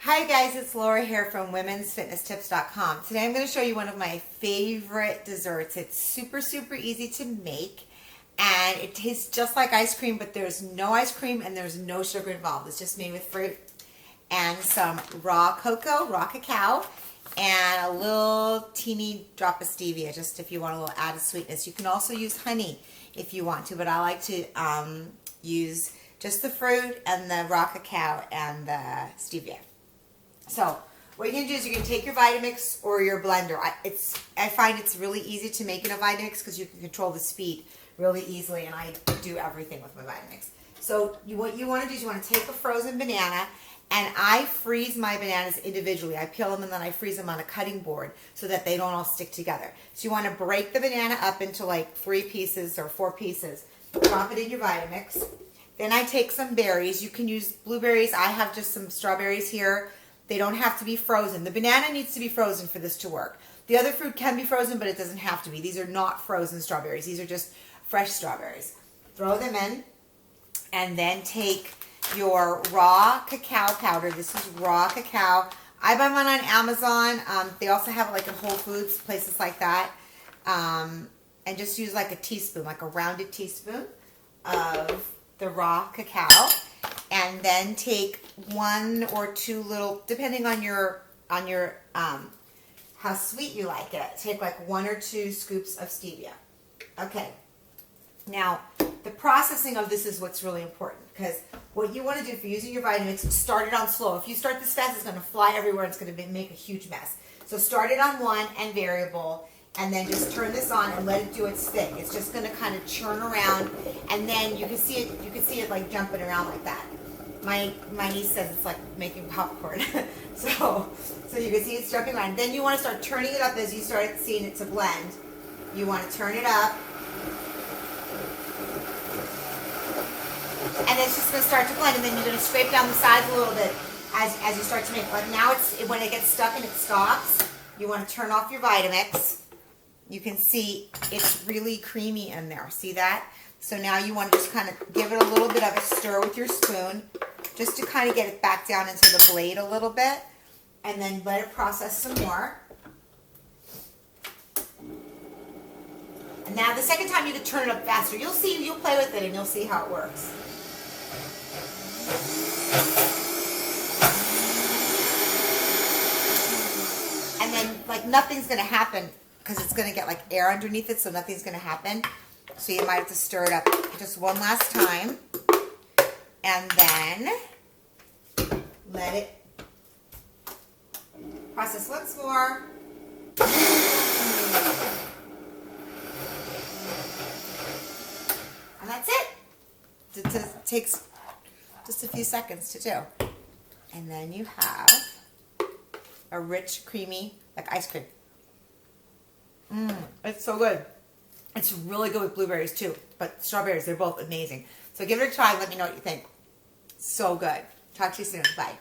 Hi guys, it's Laura here from womensfitnesstips.com. Today I'm going to show you one of my favorite desserts. It's super easy to make and it tastes just like ice cream, but there's no ice cream and there's no sugar involved. It's just made with fruit and some raw cocoa, raw cacao, and a little teeny drop of stevia, just if you want a little added sweetness. You can also use honey if you want to, but I like to use just the fruit and the raw cacao and the stevia. So what you're going to do is you're going to take your Vitamix or your blender. I find it's really easy to make in a Vitamix because you can control the speed really easily, and I do everything with my Vitamix. So what you want to do is you want to take a frozen banana, and I freeze my bananas individually. I peel them and then I freeze them on a cutting board so that they don't all stick together. So you want to break the banana up into like 3 pieces or 4 pieces. Drop it in your Vitamix. Then I take some berries. You can use blueberries. I have just some strawberries here. They don't have to be frozen. The banana needs to be frozen for this to work. The other fruit can be frozen, but it doesn't have to be. These are not frozen strawberries. These are just fresh strawberries. Throw them in, and then take your raw cacao powder. This is raw cacao. I buy one on Amazon. They also have it like in Whole Foods, places like that. And just use like a teaspoon, like a rounded teaspoon of the raw cacao. And then take 1 or 2 little, depending on your how sweet you like it. Take like 1 or 2 scoops of stevia. Okay. Now, the processing of this is what's really important, because what you want to do if you're using your Vitamix, start it on slow. If you start this fast, it's going to fly everywhere. It's going to make a huge mess. So start it on 1 and variable, and then just turn this on and let it do its thing. It's just going to kind of churn around, and then you can see it. You can see it like jumping around like that. My niece says it's like making popcorn. so you can see it's jumping around. Then you want to start turning it up as you start seeing it to blend. You want to turn it up. And it's just going to start to blend, and then you're going to scrape down the sides a little bit as you start to make. But now when it gets stuck and it stops, you want to turn off your Vitamix. You can see it's really creamy in there. See that? So now you want to just kind of give it a little bit of a stir with your spoon, just to kind of get it back down into the blade a little bit, and then let it process some more. And now the second time you can turn it up faster. You'll play with it and you'll see how it works. And then like nothing's going to happen because it's going to get like air underneath it, so nothing's going to happen. So you might have to stir it up just one last time. And then let it process once more. And that's it. It takes just a few seconds to do. And then you have a rich, creamy, like ice cream. It's so good. It's really good with blueberries too, but strawberries, they're both amazing. So give it a try. Let me know what you think. So good. Talk to you soon. Bye.